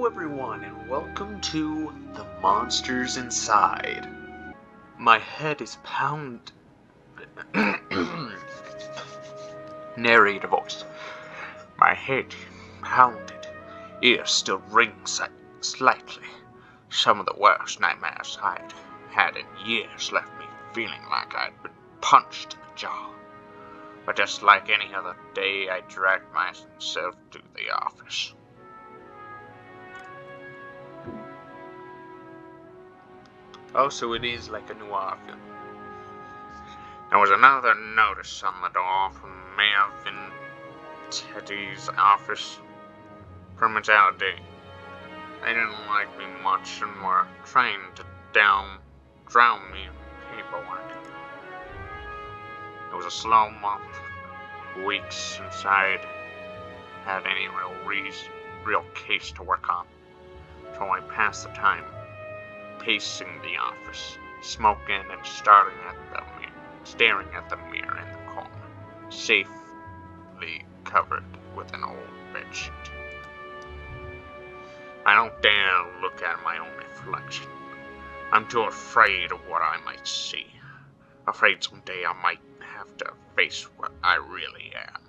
everyone, and welcome to The Monsters Inside. My head is pounded. Narrator voice. My head pounded. Ears still ring slightly. Some of the worst nightmares I'd had in years left me feeling like I'd been punched in the jaw. But just like any other day, I dragged myself to the office. Oh, so it is like a noir film. There was another notice on the door from Mayor Teddy's office. Criminality. They didn't like me much and were trying to drown me in paperwork. It was a slow month. Weeks since I'd had any real case to work on. So I passed the time pacing the office, smoking and staring at the mirror in the corner, safely covered with an old bedsheet. I don't dare look at my own reflection. I'm too afraid of what I might see. Afraid someday I might have to face what I really am.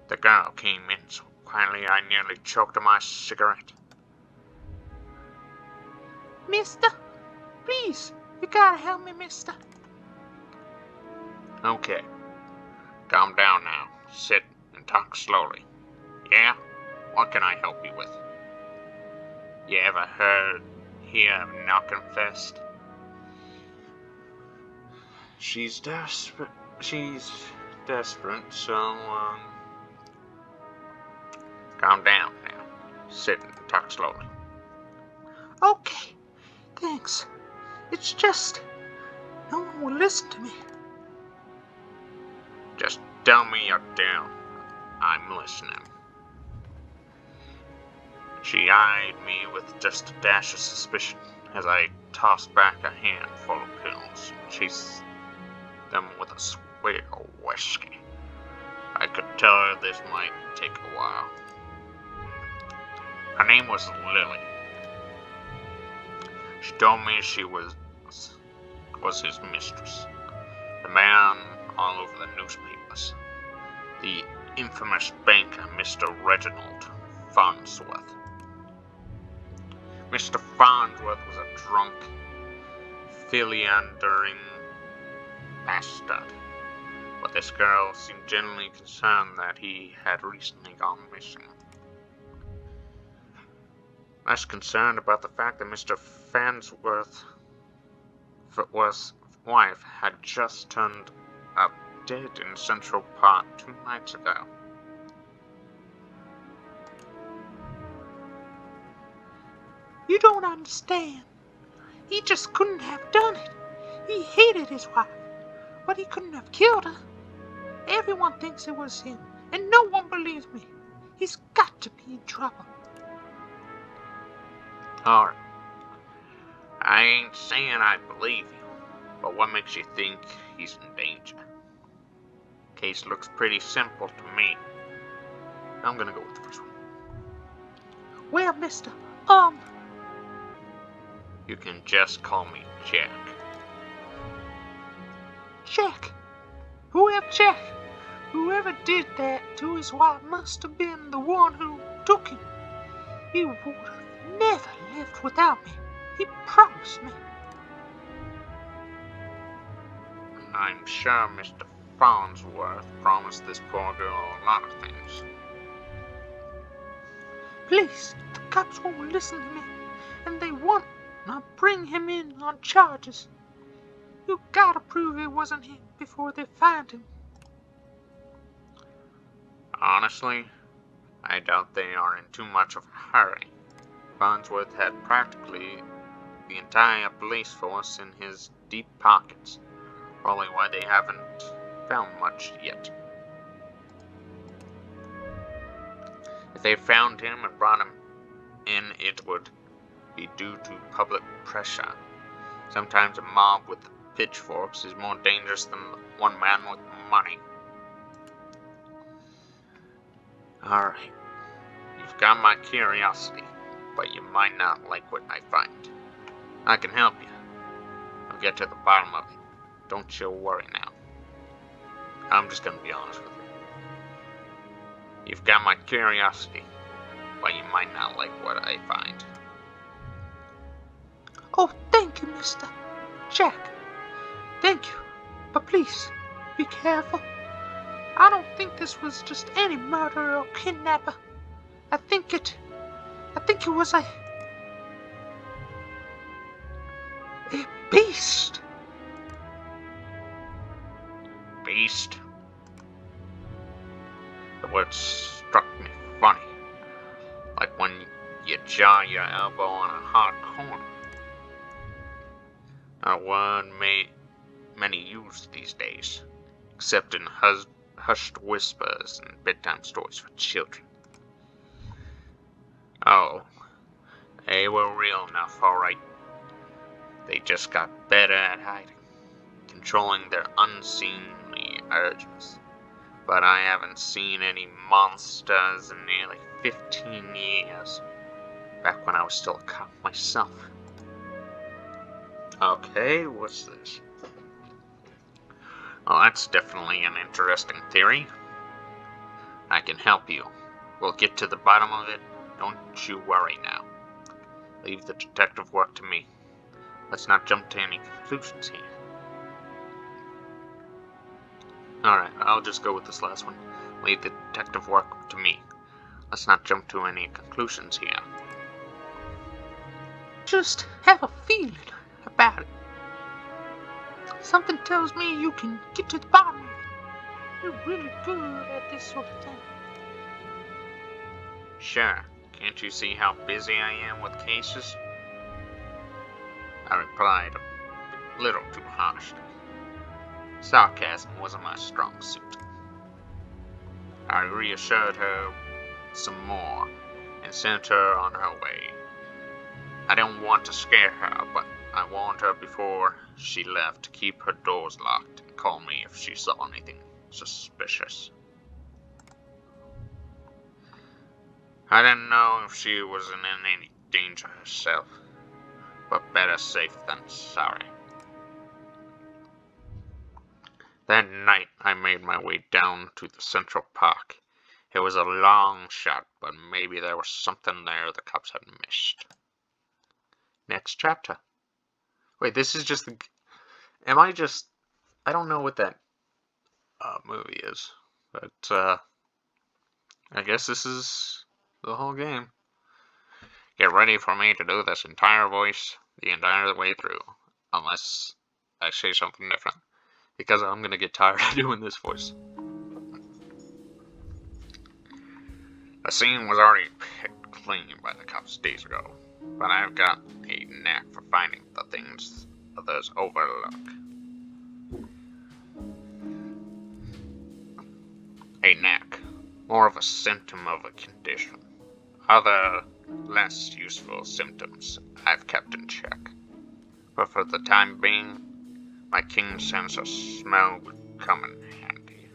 The girl came in so quietly I nearly choked on my cigarette. Mister, please, you gotta help me, mister. Okay, calm down now. Sit and talk slowly. Yeah? What can I help you with? You ever hear of Knockenfest? She's desperate, so, calm down now. Sit and talk slowly. Okay, thanks. It's just, no one will listen to me. Just tell me you're down. I'm listening. She eyed me with just a dash of suspicion as I tossed back a handful of pills and chased them with a swig of whiskey. I could tell her this might take a while. Her name was Lily. She told me she was his mistress. The man all over the newspapers. The infamous banker, Mr. Reginald Farnsworth. Mr. Farnsworth was a drunk, philandering bastard. But this girl seemed genuinely concerned that he had recently gone missing. Less concerned about the fact that Mr. Farnsworth's wife had just turned up dead in Central Park 2 nights ago. You don't understand. He just couldn't have done it. He hated his wife, but he couldn't have killed her. Everyone thinks it was him, and no one believes me. He's got to be in trouble. Alright. I ain't saying I believe you, but what makes you think he's in danger? Case looks pretty simple to me. I'm gonna go with the first one. Well, mister, You can just call me Jack. Jack. Whoever did that to his wife must have been the one who took him. He would have never lived without me. He promised me. I'm sure Mr. Farnsworth promised this poor girl a lot of things. Please, the cops won't listen to me, and they want to bring him in on charges. You gotta prove it wasn't him before they find him. Honestly, I doubt they are in too much of a hurry. Farnsworth had practically the entire police force in his deep pockets. Probably why they haven't found much yet. If they found him and brought him in, it would be due to public pressure. Sometimes a mob with pitchforks is more dangerous than one man with money. Alright, You've got my curiosity, but you might not like what I find. I can help you. I'll get to the bottom of it. Don't you worry now. I'm just gonna be honest with you. You've got my curiosity, but you might not like what I find. Oh, thank you, Mr. Jack. Thank you. But please, be careful. I don't think this was just any murderer or kidnapper. I think it was a beast. Beast? The word struck me funny, like when you jar your elbow on a hot corner. Not a word many use these days, except in hushed whispers and bedtime stories for children. Oh, they were real enough, alright. They just got better at hiding, controlling their unseemly urges. But I haven't seen any monsters in nearly 15 years, back when I was still a cop myself. Okay, what's this? Well, that's definitely an interesting theory. I can help you. We'll get to the bottom of it. Don't you worry now. Leave the detective work to me. Let's not jump to any conclusions here. Alright, I'll just go with this last one. Leave the detective work to me. Let's not jump to any conclusions here. Just have a feeling about it. Something tells me you can get to the bottom of it. You're really good at this sort of thing. Sure. Can't you see how busy I am with cases? I replied a little too harshly. Sarcasm wasn't my strong suit. I reassured her some more and sent her on her way. I didn't want to scare her, but I warned her before she left to keep her doors locked and call me if she saw anything suspicious. I didn't know if she was in any danger herself, but better safe than sorry. That night, I made my way down to the Central Park. It was a long shot, but maybe there was something there the cops had missed. Next chapter. Wait, this is just the... I don't know what that movie is, but I guess this is the whole game. Get ready for me to do this entire voice the entire way through, unless I say something different, because I'm gonna get tired of doing this voice. The scene was already picked clean by the cops days ago, but I've got a knack for finding the things others overlook. A knack, more of a symptom of a condition. Other, less useful symptoms I've kept in check. But for the time being, my keen sense of smell would come in handy.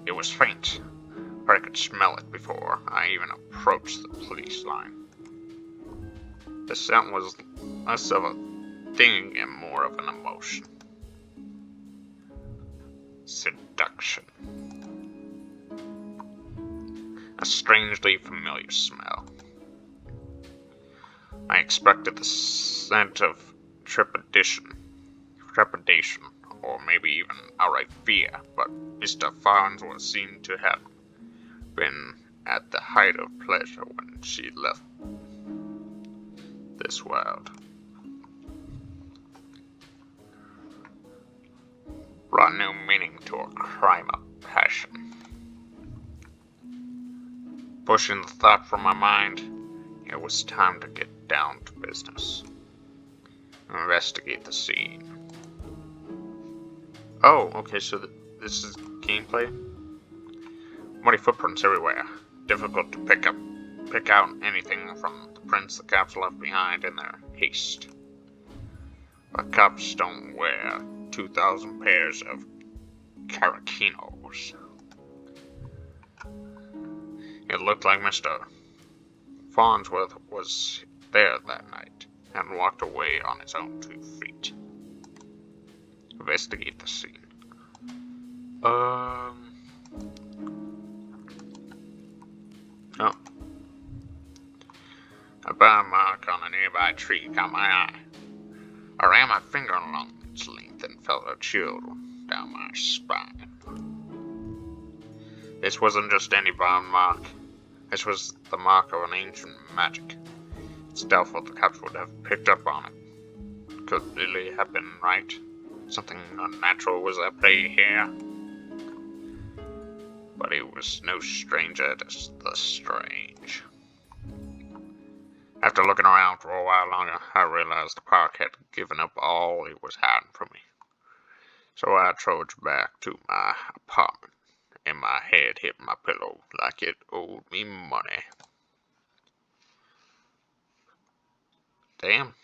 It was faint, but I could smell it before I even approached the police line. The scent was less of a thing and more of an emotion. Seduction. A strangely familiar smell. I expected the scent of trepidation, or maybe even outright fear, but Mr. Farnsworth seemed to have been at the height of pleasure when she left this world. Brought new meaning to a crime of passion. Pushing the thought from my mind, it was time to get down to business. Investigate the scene. Oh, okay, so this is gameplay? Muddy footprints everywhere. Difficult to pick out anything from the prints the cops left behind in their haste. But cops don't wear 2,000 pairs of Caraquinos. It looked like Mr. Farnsworth was there that night and walked away on his own 2 feet. Investigate the scene. Oh. A burn mark on a nearby tree caught my eye. I ran my finger along its length and felt a chill down my spine. This wasn't just any burn mark. This was the mark of an ancient magic. It's doubtful the cops would have picked up on it. Could Lily have been right? Something unnatural was at play here. But he was no stranger to the strange. After looking around for a while longer, I realized the park had given up all it was hiding from me. So I trudged back to my apartment, and my head hit my pillow like it owed me money. Damn.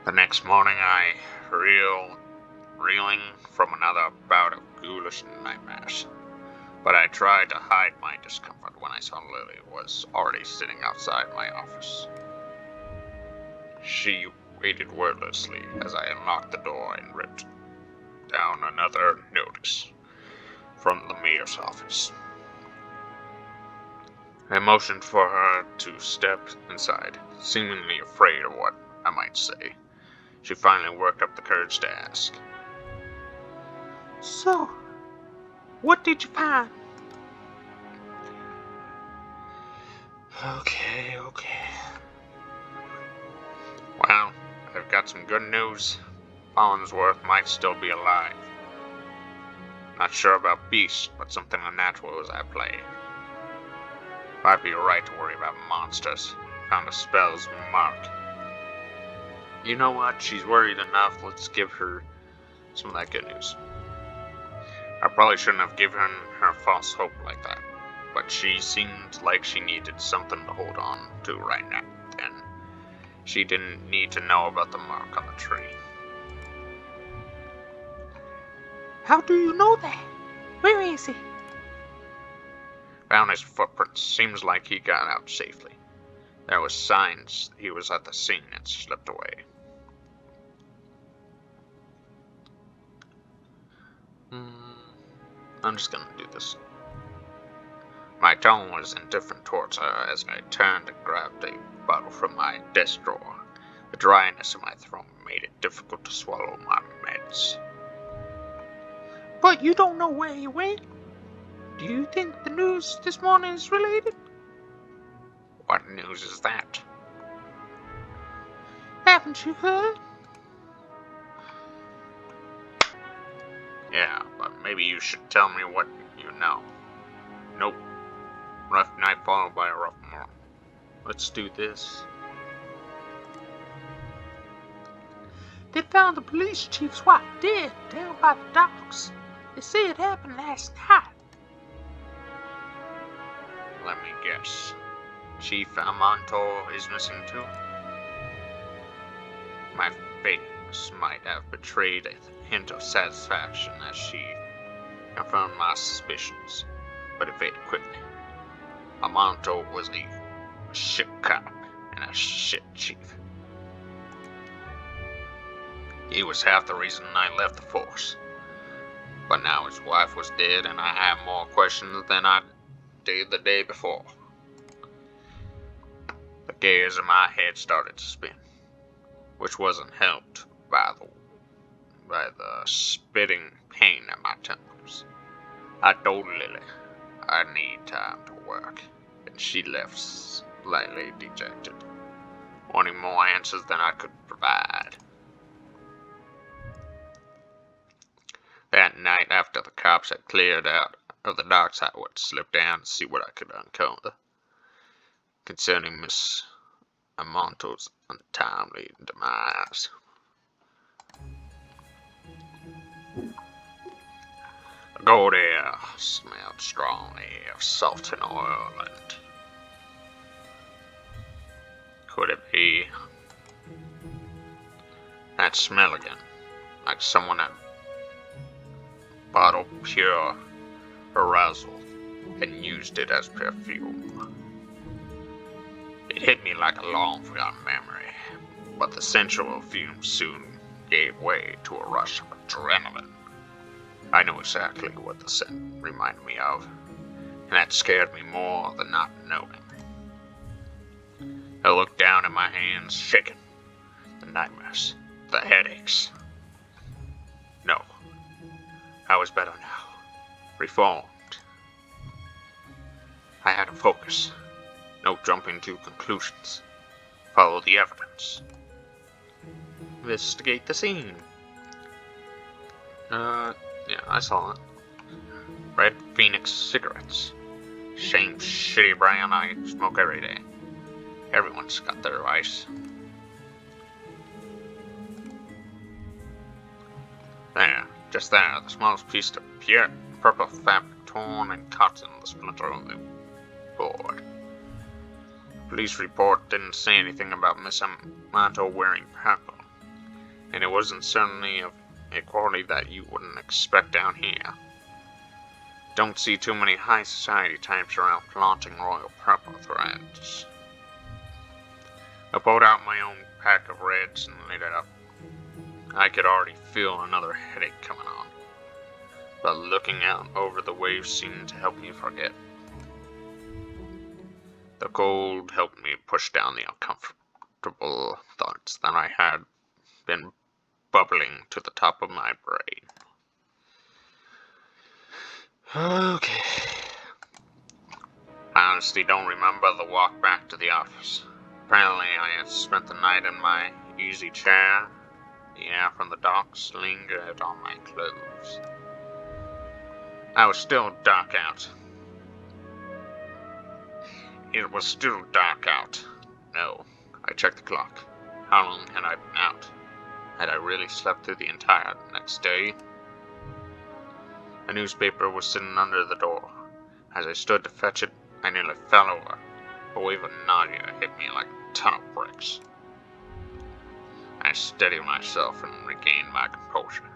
The next morning, I reeling from another bout of ghoulish nightmares. But I tried to hide my discomfort when I saw Lily was already sitting outside my office. She waited wordlessly as I unlocked the door and ripped down another notice from the mayor's office. I motioned for her to step inside, seemingly afraid of what I might say. She finally worked up the courage to ask. So, what did you find? Okay. Well, I've got some good news. Farnsworth might still be alive. Not sure about beasts, but something unnatural is at play. Might be right to worry about monsters. Found a spell's mark. You know what? She's worried enough. Let's give her some of that good news. I probably shouldn't have given her false hope like that, but she seemed like she needed something to hold on to right now, and she didn't need to know about the mark on the tree. How do you know that? Where is he? Found his footprints. Seems like he got out safely. There was signs he was at the scene and slipped away. I'm just gonna do this. My tone was indifferent towards her as I turned and grabbed a bottle from my desk drawer. The dryness in my throat made it difficult to swallow my meds. But you don't know where he went? Do you think the news this morning is related? What news is that? Haven't you heard? Yeah, but maybe you should tell me what you know. Nope. Rough night followed by a rough morning. Let's do this. They found the police chief's wife dead down by the docks. They say it happened last night. Let me guess. Chief Amanto is missing too? My face might have betrayed a hint of satisfaction as she confirmed my suspicions, but it faded quickly. Amanto was a shit cop and a shit chief. He was half the reason I left the force. But now his wife was dead and I have more questions than I did the day before. The gears in my head started to spin, which wasn't helped by the spitting pain at my temples. I told Lily I need time to work, and she left slightly dejected, wanting more answers than I could provide. That night, after the cops had cleared out of the docks, I would slip down to see what I could uncover concerning Miss Amanto's untimely demise. The cold air smelled strongly of salt and oil, and could it be that smell again, like someone had bottled pure arousal and used it as perfume. It hit me like a long-forgotten memory, but the sensual fumes soon gave way to a rush of adrenaline. I knew exactly what the scent reminded me of, and that scared me more than not knowing. I looked down at my hands, shaking. The nightmares, the headaches. No, I was better now, reformed. I had to focus, no jumping to conclusions. Follow the evidence. Investigate the scene. Yeah, I saw it. Red Phoenix cigarettes. Same shitty brand I smoke every day. Everyone's got their vice. There, just there, the smallest piece of pure purple fabric torn and cut in the splinter of the board. Police report didn't say anything about Miss Amato wearing purple, and it wasn't certainly of a quality that you wouldn't expect down here. Don't see too many high society types around flaunting royal purple threads. I pulled out my own pack of reds and lit it up. I could already feel another headache coming on, but looking out over the waves seemed to help me forget. The cold helped me push down the uncomfortable thoughts that I had been bubbling to the top of my brain. Okay. I honestly don't remember the walk back to the office. Apparently I had spent the night in my easy chair. The air from the docks lingered on my clothes. I was still dark out. It was still dark out. No, I checked the clock. How long had I been out? Had I really slept through the entire next day? A newspaper was sitting under the door. As I stood to fetch it, I nearly fell over. A wave of nausea hit me like a ton of bricks. I steadied myself and regained my composure.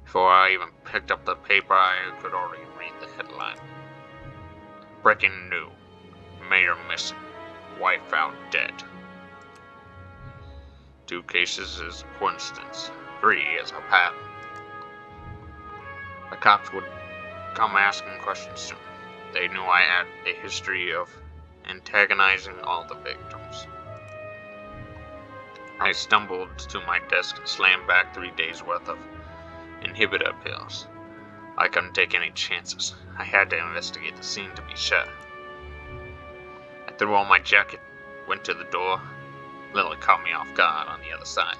Before I even picked up the paper, I could already read the headline. Breaking news. Mayor missing. Wife found dead. 2 cases is a coincidence. 3 is a pattern. The cops would come asking questions soon. They knew I had a history of antagonizing all the victims. I stumbled to my desk and slammed back 3 days' worth of inhibitor pills. I couldn't take any chances. I had to investigate the scene to be sure. I threw on my jacket, went to the door. Lily caught me off guard on the other side.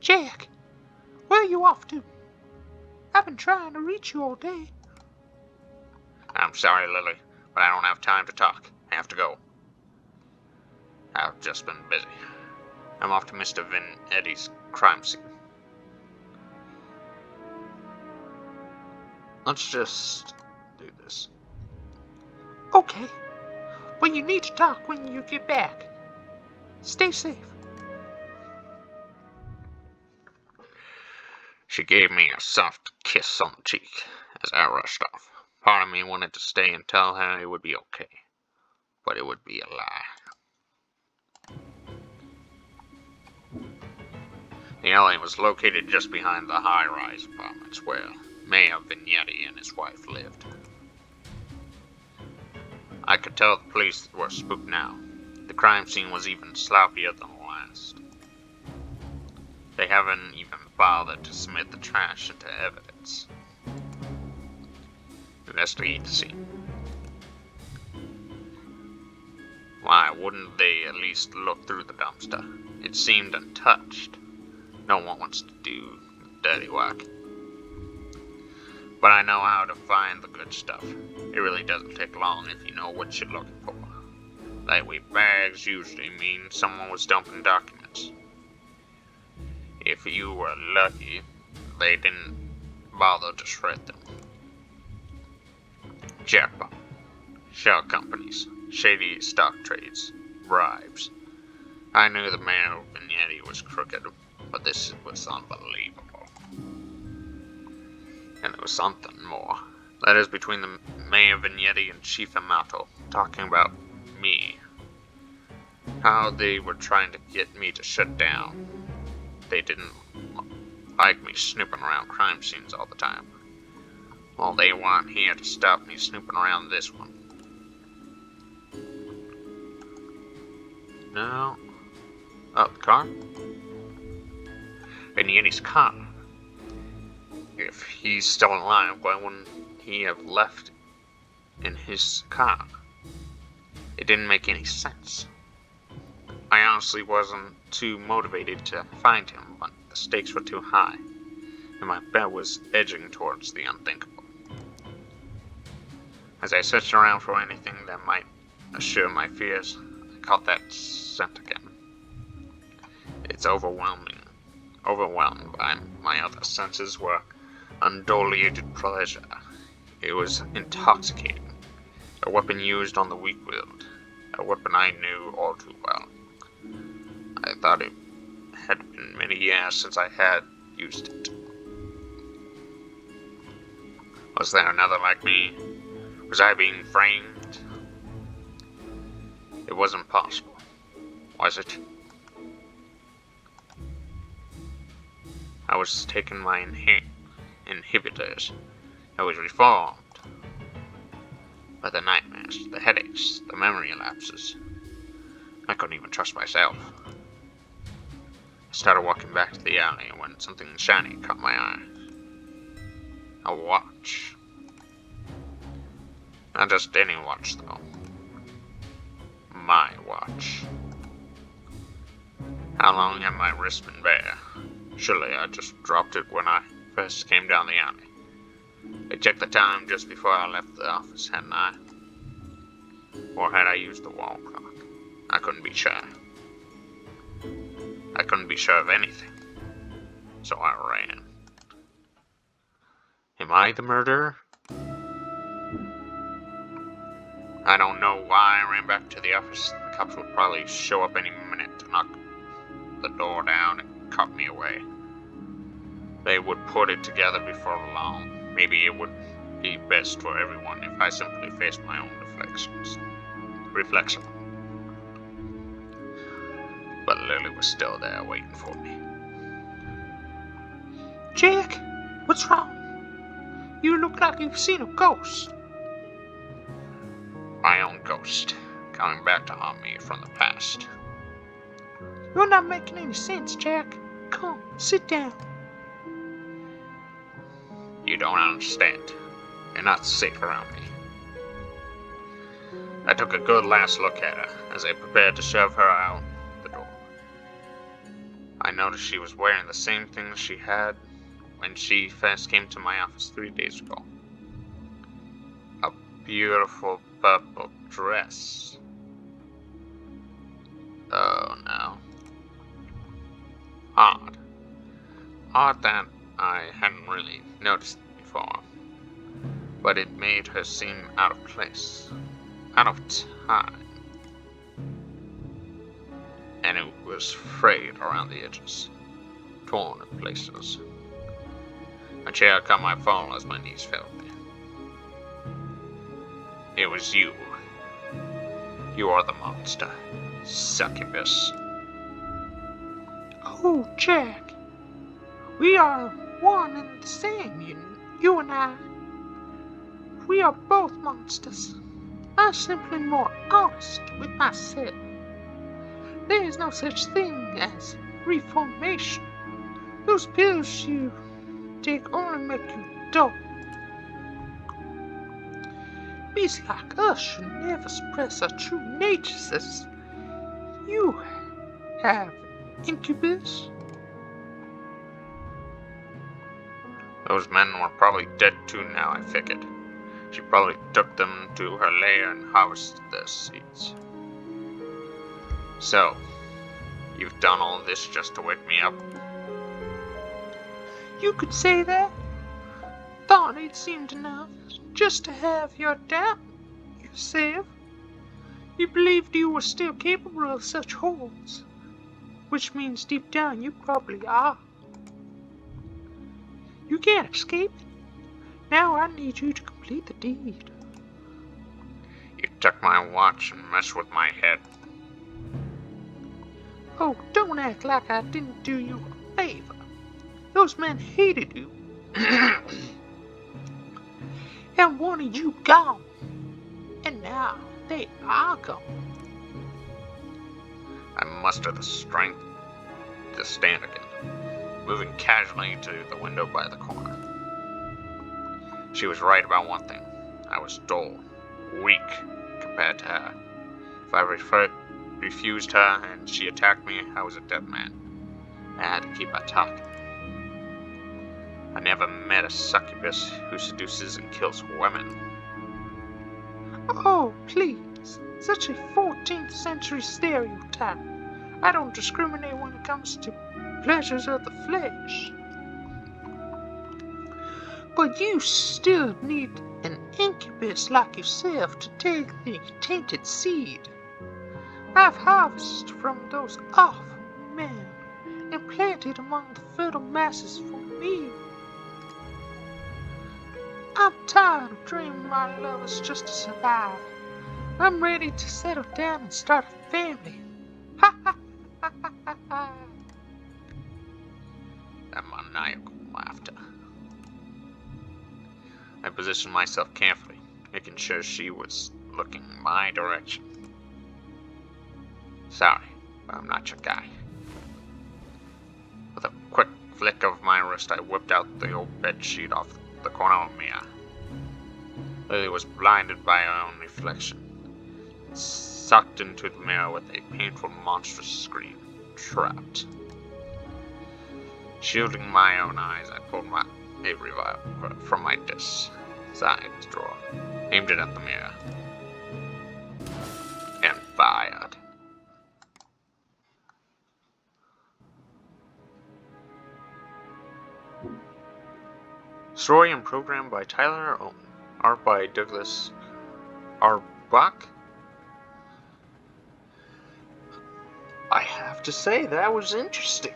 Jack, where are you off to? I've been trying to reach you all day. I'm sorry, Lily, but I don't have time to talk. I have to go. I've just been busy. I'm off to Mr. Eddie's crime scene. Let's just do this. Okay, but you need to talk when you get back. Stay safe. She gave me a soft kiss on the cheek as I rushed off. Part of me wanted to stay and tell her it would be okay, but it would be a lie. The alley was located just behind the high-rise apartments where Mayor Vignetti and his wife lived. I could tell the police were spooked now. The crime scene was even sloppier than the last. They haven't even bothered to submit the trash into evidence. Investigate the scene. Why wouldn't they at least look through the dumpster? It seemed untouched. No one wants to do dirty work. But I know how to find the good stuff. It really doesn't take long if you know what you're looking for. Lightweight bags usually mean someone was dumping documents. If you were lucky, they didn't bother to shred them. Jackpot. Shell companies. Shady stock trades. Bribes. I knew the man of Vignetti was crooked, but this was unbelievable. And there was something more. Letters between the Mayor Vignetti and Chief Amato talking about me. How they were trying to get me to shut down. They didn't like me snooping around crime scenes all the time. Well, they weren't here to stop me snooping around this one. No. Oh, the car? Vignetti's car. If he's still alive, why wouldn't he have left in his car? It didn't make any sense. I honestly wasn't too motivated to find him, but the stakes were too high, and my bet was edging towards the unthinkable. As I searched around for anything that might assure my fears, I caught that scent again. It's overwhelmed by my other senses were undiluted pleasure. It was intoxicating. A weapon used on the weak-willed. A weapon I knew all too well. I thought it had been many years since I had used it. Was there another like me? Was I being framed? It wasn't possible. Was it? I was taking my inhibitors. I was reformed. By the nightmares, the headaches, the memory lapses. I couldn't even trust myself. I started walking back to the alley when something shiny caught my eye. A watch. Not just any watch, though. My watch. How long had my wrist been bare? Surely I just dropped it when I first came down the alley. I checked the time just before I left the office, hadn't I? Or had I used the wall clock? I couldn't be sure. I couldn't be sure of anything. So I ran. Am I the murderer? I don't know why I ran back to the office. The cops would probably show up any minute to knock the door down and cut me away. They would put it together before long. Maybe it would be best for everyone if I simply faced my own reflection. But Lily was still there waiting for me. Jack, what's wrong? You look like you've seen a ghost. My own ghost, coming back to haunt me from the past. You're not making any sense, Jack. Come, sit down. You don't understand. You're not safe around me. I took a good last look at her as I prepared to shove her out the door. I noticed she was wearing the same things she had when she first came to my office 3 days ago. A beautiful purple dress. Oh no. Odd. Odd that I hadn't really noticed it before. But it made her seem out of place. Out of time. And it was frayed around the edges. Torn in places. My chair caught my fall as my knees failed me. It was you. You are the monster. Succubus. Oh, Jack. We are one and the same, you and I. We are both monsters. I'm simply more honest with myself. There is no such thing as reformation. Those pills you take only make you dull. Beasts like us should never suppress our true natures as you have, Incubus. Those men were probably dead too now, I figured. She probably took them to her lair and harvested their seeds. So, you've done all this just to wake me up? You could say that. Thought it seemed enough just to have your doubt yourself. You believed you were still capable of such horrors, which means deep down you probably are. You can't escape it. Now I need you to complete the deed. check my watch and mess with my head. Oh, don't act like I didn't do you a favor. Those men hated you. And wanted you gone. And now they are gone. I mustered the strength to stand again, moving casually to the window by the corner. She was right about one thing. I was dull, weak compared to her. If I refused her and she attacked me, I was a dead man. I had to keep her talking. I never met a succubus who seduces and kills women. Oh, please. Such a 14th century stereotype. I don't discriminate when it comes to pleasures of the flesh. But you still need an incubus like yourself to take the tainted seed. I've harvested from those awful men and planted among the fertile masses for me. I'm tired of dreaming my lovers just to survive. I'm ready to settle down and start a family. Ha ha ha ha ha ha. That maniacal laughter. I positioned myself carefully, making sure she was looking my direction. Sorry, but I'm not your guy. With a quick flick of my wrist, I whipped out the old bedsheet off the corner of Mia. Lily was blinded by her own reflection, sucked into the mirror with a painful, monstrous scream. Trapped. Shielding my own eyes, I pulled a revolver from my side drawer, aimed it at the mirror, and fired. Story and program by Tyler Owen. Art by Douglas Arbach. I have to say, that was interesting.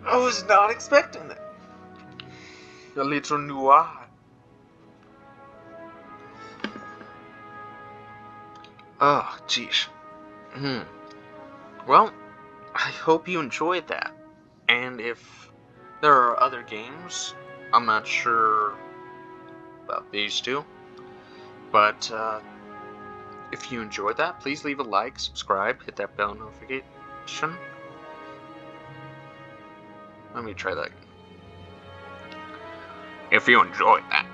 I was not expecting that. A little noir. Oh, jeez. Well, I hope you enjoyed that. And if there are other games, I'm not sure about these two. But if you enjoyed that, please leave a like, subscribe, hit that bell notification. Let me try that again. If you enjoyed that,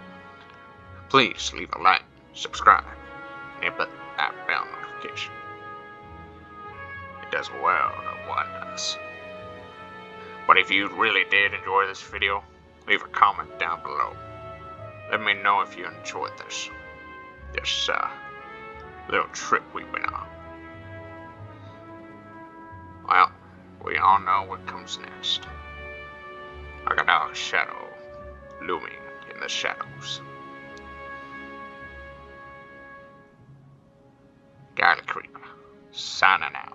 please leave a like, subscribe, and hit that bell notification. It does well to wonders. But if you really did enjoy this video, leave a comment down below. Let me know if you enjoyed this little trip we've been on. Well, we all know what comes next. Like a dark shadow looming in the shadows. Garlic Creeper, signing out.